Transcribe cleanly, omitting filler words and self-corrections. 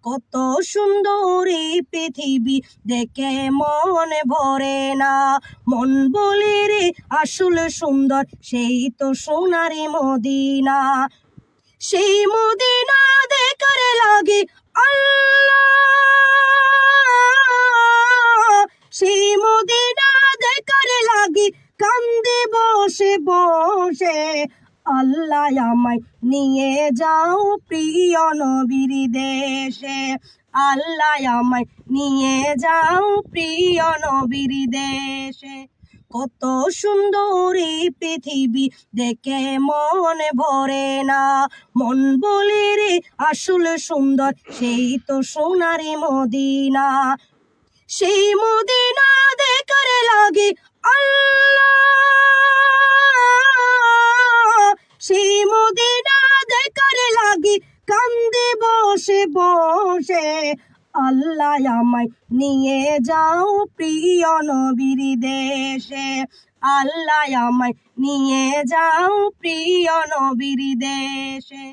কত সুন্দর এই পৃথিবী দেখে মন ভরে না। মন বলে রে আসলে সুন্দর, সেই তো সোনারি মদিনা। সেই মদিনা দেখার লাগে আল্লাহ, সেই মদিনা দেখার লাগে কান্দে বসে বসে। আল্লাহ আমায় নিয়ে যাও প্রিয় নবীর দেশে, আল্লাহ আমায় নিয়ে যাও প্রিয় নবীর দেশে। কত সুন্দর এই পৃথিবী দেখে মন ভরে না। মন বলে রে আসলে সুন্দর, সেই তো সোনারি মদিনা। সেই মদিনা দেখার লাগে আল্লাহ, সেই মদিনা দেখার লাগে কান্দে বসে বসে। আল্লাহ আমায় নিয়ে যাও প্রিয় নবীর দেশে, আল্লাহ আমায় নিয়ে যাও প্রিয় নবীর দেশে।